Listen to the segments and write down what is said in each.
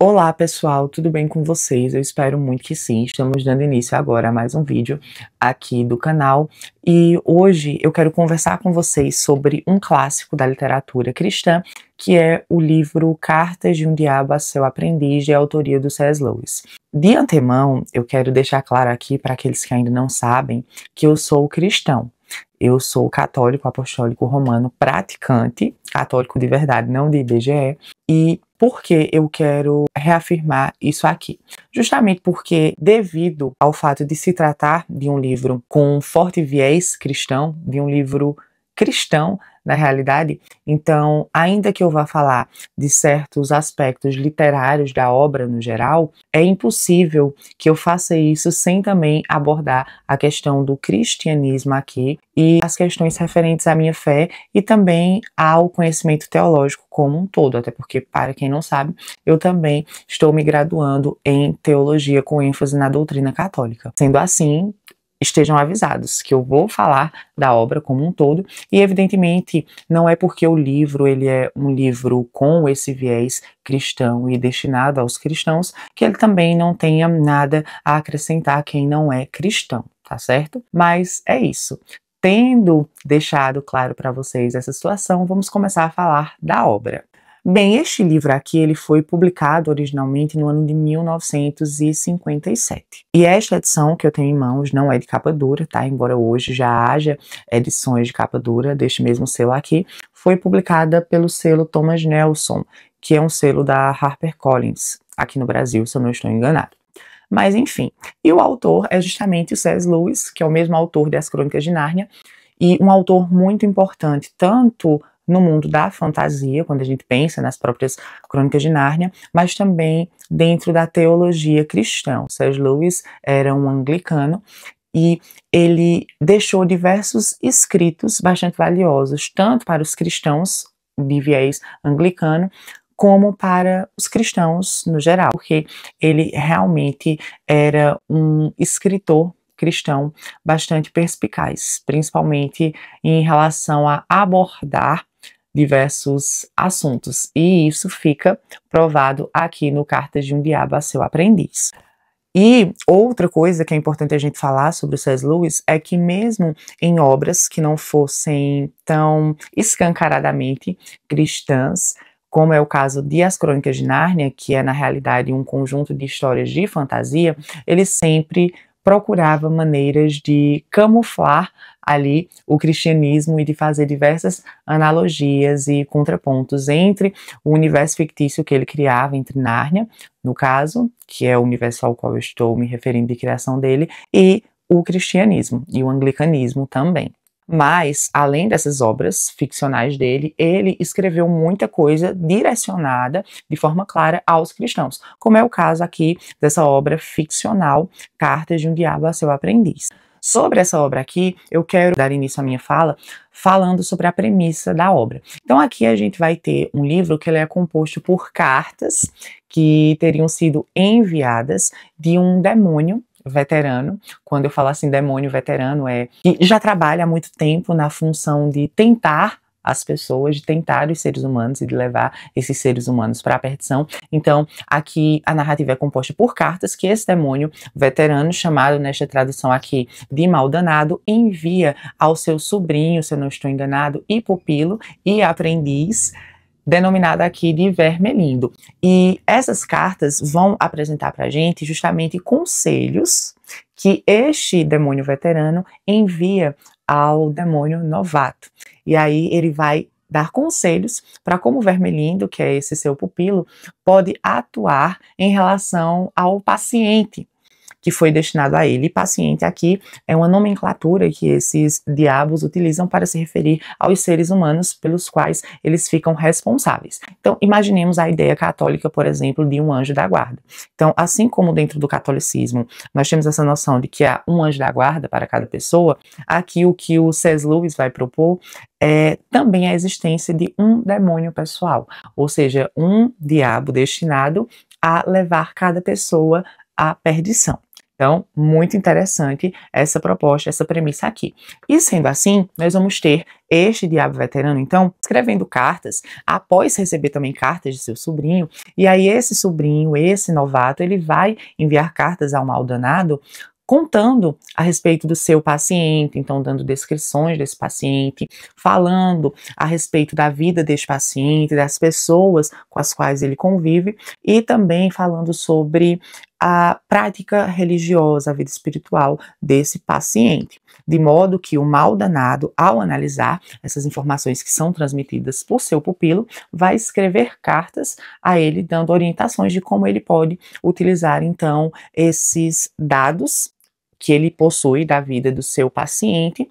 Olá pessoal, tudo bem com vocês? Eu espero muito que sim. Estamos dando início agora a mais um vídeo aqui do canal e hoje eu quero conversar com vocês sobre um clássico da literatura cristã, que é o livro Cartas de um Diabo a Seu Aprendiz, de autoria do C.S. Lewis. De antemão, eu quero deixar claro aqui para aqueles que ainda não sabem que eu sou cristão. Eu sou católico apostólico romano praticante, católico de verdade, não de IBGE, e por que eu quero reafirmar isso aqui? Justamente porque, devido ao fato de se tratar de um livro com um forte viés cristão, de um livro cristão, na realidade, então, ainda que eu vá falar de certos aspectos literários da obra no geral, é impossível que eu faça isso sem também abordar a questão do cristianismo aqui e as questões referentes à minha fé e também ao conhecimento teológico como um todo, até porque, para quem não sabe, eu também estou me graduando em teologia com ênfase na doutrina católica. Sendo assim, estejam avisados que eu vou falar da obra como um todo e, evidentemente, não é porque o livro ele é um livro com esse viés cristão e destinado aos cristãos que ele também não tenha nada a acrescentar a quem não é cristão, tá certo? Mas é isso. Tendo deixado claro para vocês essa situação, vamos começar a falar da obra. Bem, este livro aqui ele foi publicado originalmente no ano de 1957. E esta edição que eu tenho em mãos não é de capa dura, tá? Embora hoje já haja edições de capa dura deste mesmo selo aqui, foi publicada pelo selo Thomas Nelson, que é um selo da HarperCollins, aqui no Brasil, se eu não estou enganado. Mas enfim, e o autor é justamente o C.S. Lewis, que é o mesmo autor das Crônicas de Nárnia, e um autor muito importante, tanto no mundo da fantasia, quando a gente pensa nas próprias Crônicas de Nárnia, mas também dentro da teologia cristã. C.S. Lewis era um anglicano e ele deixou diversos escritos bastante valiosos, tanto para os cristãos de viés anglicano, como para os cristãos no geral, porque ele realmente era um escritor cristão bastante perspicaz, principalmente em relação a abordar diversos assuntos, e isso fica provado aqui no Cartas de um Diabo a Seu Aprendiz. E outra coisa que é importante a gente falar sobre o C.S. Lewis é que mesmo em obras que não fossem tão escancaradamente cristãs, como é o caso de As Crônicas de Nárnia, que é na realidade um conjunto de histórias de fantasia, ele sempre procurava maneiras de camuflar ali o cristianismo e de fazer diversas analogias e contrapontos entre o universo fictício que ele criava, entre Nárnia, no caso, que é o universo ao qual eu estou me referindo de criação dele, e o cristianismo e o anglicanismo também. Mas, além dessas obras ficcionais dele, ele escreveu muita coisa direcionada de forma clara aos cristãos, como é o caso aqui dessa obra ficcional, Cartas de um Diabo a Seu Aprendiz. Sobre essa obra aqui, eu quero dar início à minha fala falando sobre a premissa da obra. Então aqui a gente vai ter um livro que ele é composto por cartas que teriam sido enviadas de um demônio veterano. Quando eu falo assim demônio veterano, é que já trabalha há muito tempo na função de tentar as pessoas, de tentar os seres humanos e de levar esses seres humanos para a perdição. Então, aqui a narrativa é composta por cartas que esse demônio veterano, chamado nesta tradução aqui de Maldanado, envia ao seu sobrinho, se eu não estou enganado, e pupilo e aprendiz, denominada aqui de Vermelindo. E essas cartas vão apresentar para a gente justamente conselhos que este demônio veterano envia ao demônio novato. E aí ele vai dar conselhos para como o Vermelindo, que é esse seu pupilo, pode atuar em relação ao paciente que foi destinado a ele. E paciente aqui é uma nomenclatura que esses diabos utilizam para se referir aos seres humanos pelos quais eles ficam responsáveis. Então, imaginemos a ideia católica, por exemplo, de um anjo da guarda. Então, assim como dentro do catolicismo nós temos essa noção de que há um anjo da guarda para cada pessoa, aqui o que o C.S. Lewis vai propor é também a existência de um demônio pessoal, ou seja, um diabo destinado a levar cada pessoa à perdição. Então, muito interessante essa proposta, essa premissa aqui. E sendo assim, nós vamos ter este diabo veterano, então, escrevendo cartas, após receber também cartas de seu sobrinho, e aí esse sobrinho, esse novato, ele vai enviar cartas ao maldanado, contando a respeito do seu paciente, então dando descrições desse paciente, falando a respeito da vida deste paciente, das pessoas com as quais ele convive, e também falando sobre a prática religiosa, a vida espiritual desse paciente. De modo que o maldanado, ao analisar essas informações que são transmitidas por seu pupilo, vai escrever cartas a ele, dando orientações de como ele pode utilizar, então, esses dados que ele possui da vida do seu paciente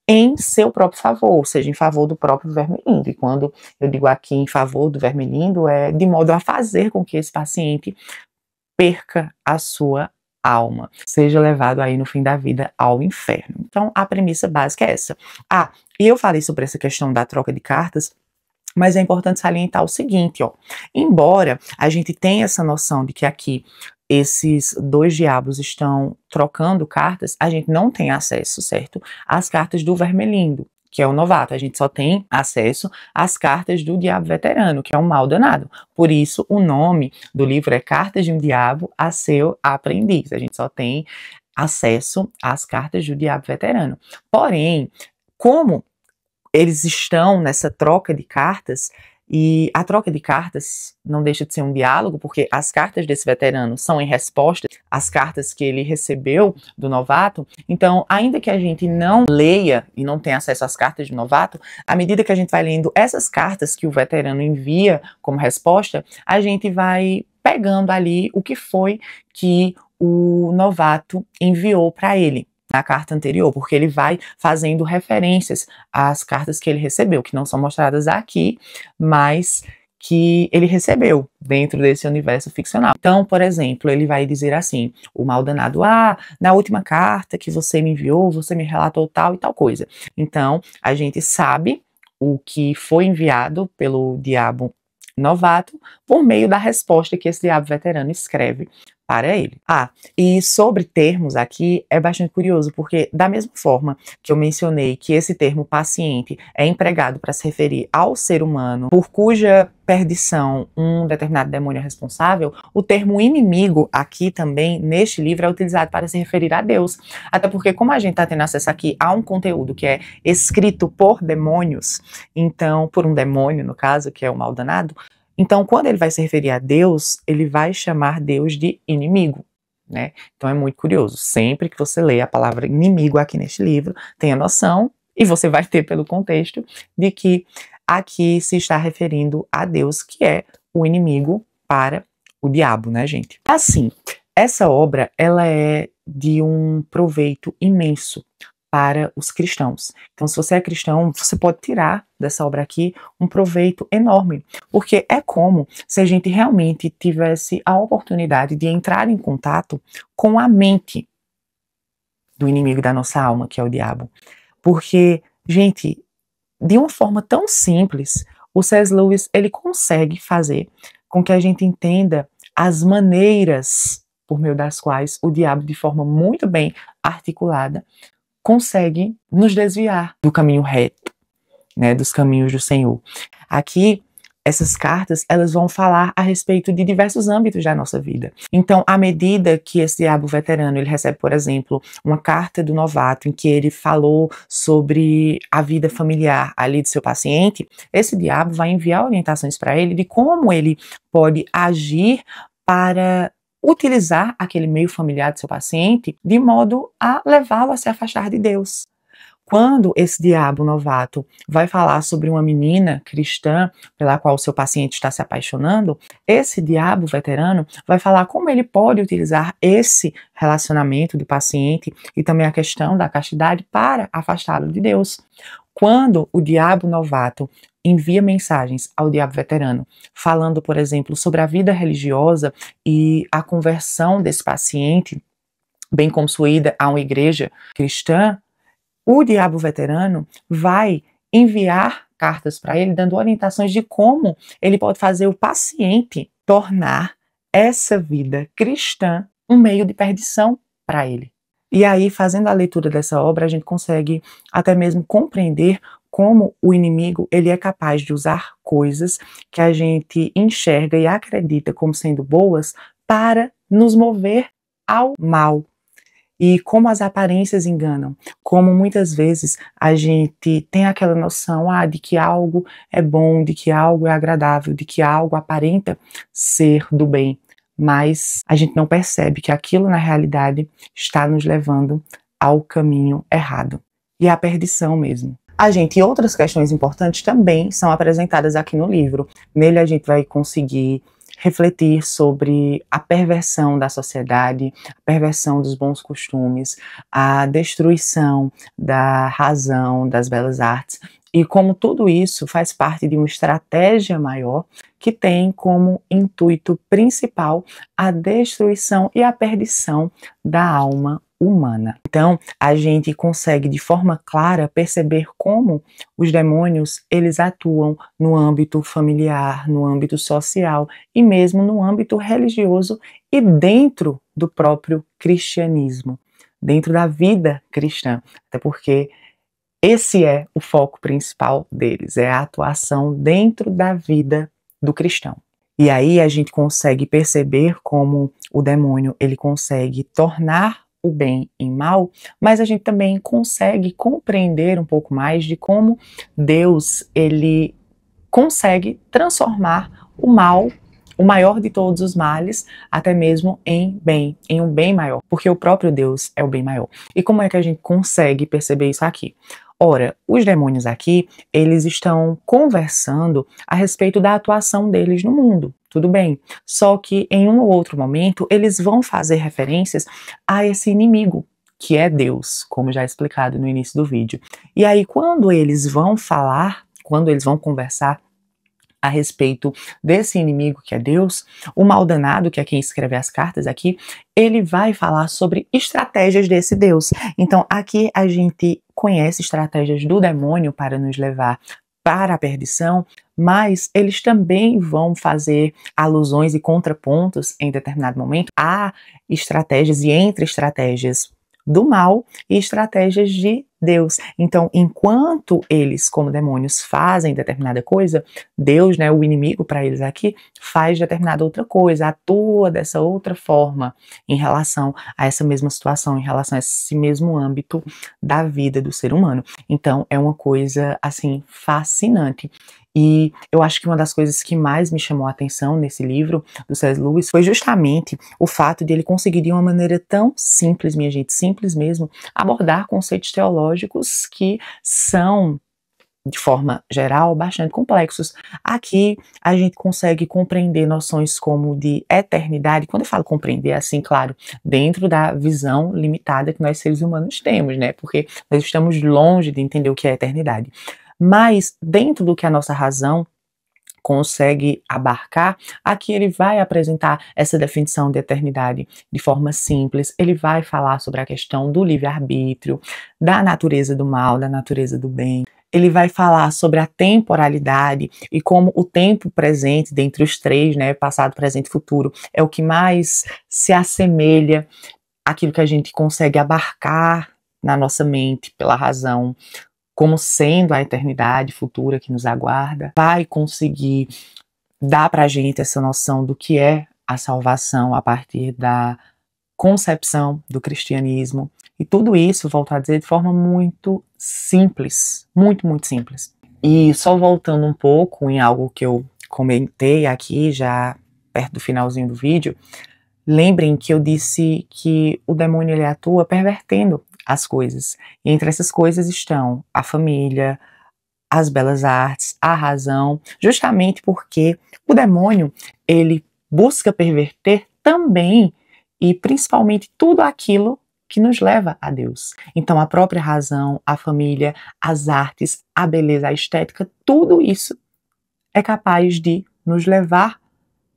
em seu próprio favor, ou seja, em favor do próprio Vermelindo. E quando eu digo aqui em favor do Vermelindo, é de modo a fazer com que esse paciente perca a sua alma, seja levado aí no fim da vida ao inferno. Então, a premissa básica é essa. E eu falei sobre essa questão da troca de cartas, mas é importante salientar o seguinte, ó. Embora a gente tenha essa noção de que aqui esses dois diabos estão trocando cartas, a gente não tem acesso, certo, às cartas do Vermelindo, que é o novato. A gente só tem acesso às cartas do diabo veterano, que é o mal danado. Por isso, o nome do livro é Cartas de um Diabo a Seu Aprendiz. A gente só tem acesso às cartas do diabo veterano. Porém, como eles estão nessa troca de cartas, e a troca de cartas não deixa de ser um diálogo, porque as cartas desse veterano são em resposta às cartas que ele recebeu do novato. Então, ainda que a gente não leia e não tenha acesso às cartas do novato, à medida que a gente vai lendo essas cartas que o veterano envia como resposta, a gente vai pegando ali o que foi que o novato enviou para ele na carta anterior, porque ele vai fazendo referências às cartas que ele recebeu, que não são mostradas aqui, mas que ele recebeu dentro desse universo ficcional. Então, por exemplo, ele vai dizer assim, o maldanado, na última carta que você me enviou, você me relatou tal e tal coisa. Então, a gente sabe o que foi enviado pelo diabo novato por meio da resposta que esse diabo veterano escreve para ele. E sobre termos aqui é bastante curioso, porque da mesma forma que eu mencionei que esse termo paciente é empregado para se referir ao ser humano por cuja perdição um determinado demônio é responsável, o termo inimigo aqui também, neste livro, é utilizado para se referir a Deus. Até porque, como a gente está tendo acesso aqui a um conteúdo que é escrito por demônios, então, por um demônio, no caso, que é o mal danado, então, quando ele vai se referir a Deus, ele vai chamar Deus de inimigo, né? Então é muito curioso. Sempre que você lê a palavra inimigo aqui neste livro, tenha noção, e você vai ter pelo contexto, de que aqui se está referindo a Deus, que é o inimigo para o diabo, né, gente? Assim, essa obra, ela é de um proveito imenso para os cristãos. Então, se você é cristão, você pode tirar dessa obra aqui um proveito enorme, porque é como se a gente realmente tivesse a oportunidade de entrar em contato com a mente do inimigo da nossa alma, que é o diabo. Porque, gente, de uma forma tão simples, o C.S. Lewis, ele consegue fazer com que a gente entenda as maneiras por meio das quais o diabo, de forma muito bem articulada, consegue nos desviar do caminho reto, né, dos caminhos do Senhor. Aqui, essas cartas, elas vão falar a respeito de diversos âmbitos da nossa vida. Então, à medida que esse diabo veterano, ele recebe, por exemplo, uma carta do novato em que ele falou sobre a vida familiar ali do seu paciente, esse diabo vai enviar orientações para ele de como ele pode agir para utilizar aquele meio familiar do seu paciente de modo a levá-lo a se afastar de Deus. Quando esse diabo novato vai falar sobre uma menina cristã pela qual o seu paciente está se apaixonando, esse diabo veterano vai falar como ele pode utilizar esse relacionamento do paciente e também a questão da castidade para afastá-lo de Deus. Quando o diabo novato envia mensagens ao diabo veterano, falando, por exemplo, sobre a vida religiosa e a conversão desse paciente, bem como sua ida a uma igreja cristã, o diabo veterano vai enviar cartas para ele, dando orientações de como ele pode fazer o paciente tornar essa vida cristã um meio de perdição para ele. E aí, fazendo a leitura dessa obra, a gente consegue até mesmo compreender como o inimigo ele é capaz de usar coisas que a gente enxerga e acredita como sendo boas para nos mover ao mal. E como as aparências enganam, como muitas vezes a gente tem aquela noção de que algo é bom, de que algo é agradável, de que algo aparenta ser do bem, mas a gente não percebe que aquilo na realidade está nos levando ao caminho errado e à perdição mesmo. E outras questões importantes também são apresentadas aqui no livro. Nele a gente vai conseguir refletir sobre a perversão da sociedade, a perversão dos bons costumes, a destruição da razão, das belas artes, e como tudo isso faz parte de uma estratégia maior que tem como intuito principal a destruição e a perdição da alma humana. Então, a gente consegue de forma clara perceber como os demônios, eles atuam no âmbito familiar, no âmbito social e mesmo no âmbito religioso e dentro do próprio cristianismo, dentro da vida cristã, até porque esse é o foco principal deles, é a atuação dentro da vida do cristão. E aí a gente consegue perceber como o demônio, ele consegue tornar o bem em mal, mas a gente também consegue compreender um pouco mais de como Deus, ele consegue transformar o mal, o maior de todos os males, até mesmo em bem, em um bem maior, porque o próprio Deus é o bem maior. E como é que a gente consegue perceber isso aqui? Ora, os demônios aqui, eles estão conversando a respeito da atuação deles no mundo, tudo bem. Só que em um ou outro momento, eles vão fazer referências a esse inimigo, que é Deus, como já explicado no início do vídeo. E aí, quando eles vão falar, quando eles vão conversar a respeito desse inimigo que é Deus, o maldanado, que é quem escreve as cartas aqui, ele vai falar sobre estratégias desse Deus. Então aqui a gente conhece estratégias do demônio para nos levar para a perdição, mas eles também vão fazer alusões e contrapontos em determinado momento a estratégias e entre estratégias do mal e estratégias de Deus. Então, enquanto eles, como demônios, fazem determinada coisa, Deus, né, o inimigo para eles aqui, faz determinada outra coisa, atua dessa outra forma em relação a essa mesma situação, em relação a esse mesmo âmbito da vida do ser humano. Então, é uma coisa, assim, fascinante. E eu acho que uma das coisas que mais me chamou a atenção nesse livro do C.S. Lewis foi justamente o fato de ele conseguir de uma maneira tão simples, minha gente, simples mesmo, abordar conceitos teológicos que são, de forma geral, bastante complexos. Aqui a gente consegue compreender noções como de eternidade. Quando eu falo compreender, assim, claro, dentro da visão limitada que nós seres humanos temos, né? Porque nós estamos longe de entender o que é eternidade. Mas dentro do que a nossa razão consegue abarcar, aqui ele vai apresentar essa definição de eternidade de forma simples. Ele vai falar sobre a questão do livre-arbítrio, da natureza do mal, da natureza do bem. Ele vai falar sobre a temporalidade e como o tempo presente dentre os três, né, passado, presente e futuro, é o que mais se assemelha àquilo que a gente consegue abarcar na nossa mente pela razão, como sendo a eternidade futura que nos aguarda, vai conseguir dar pra gente essa noção do que é a salvação a partir da concepção do cristianismo. E tudo isso, volto a dizer, de forma muito simples, muito, muito simples. E só voltando um pouco em algo que eu comentei aqui, já perto do finalzinho do vídeo, lembrem que eu disse que o demônio ele atua pervertendo as coisas. E entre essas coisas estão a família, as belas artes, a razão, justamente porque o demônio, ele busca perverter também e principalmente tudo aquilo que nos leva a Deus. Então a própria razão, a família, as artes, a beleza, a estética, tudo isso é capaz de nos levar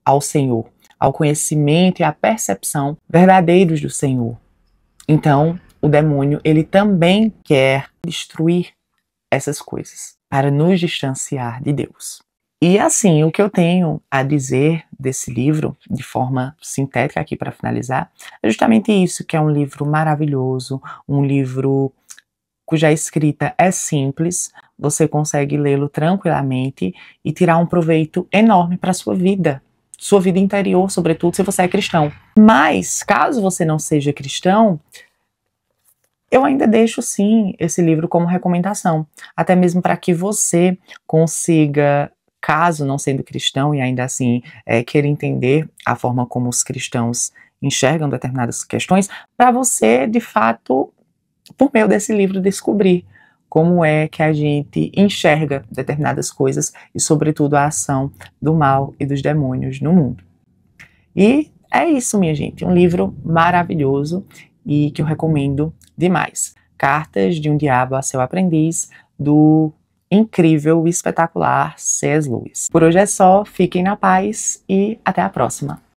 ao Senhor, ao conhecimento e à percepção verdadeiros do Senhor. Então, o demônio, ele também quer destruir essas coisas para nos distanciar de Deus. E assim, o que eu tenho a dizer desse livro, de forma sintética aqui para finalizar, é justamente isso, que é um livro maravilhoso, um livro cuja escrita é simples, você consegue lê-lo tranquilamente e tirar um proveito enorme para sua vida interior, sobretudo se você é cristão. Mas, caso você não seja cristão, eu ainda deixo sim esse livro como recomendação, até mesmo para que você consiga, caso não sendo cristão e ainda assim queira entender a forma como os cristãos enxergam determinadas questões, para você de fato, por meio desse livro, descobrir como é que a gente enxerga determinadas coisas e sobretudo a ação do mal e dos demônios no mundo. E é isso, minha gente, um livro maravilhoso e que eu recomendo demais. Cartas de um Diabo a Seu Aprendiz, do incrível e espetacular C.S. Lewis. Por hoje é só, fiquem na paz e até a próxima.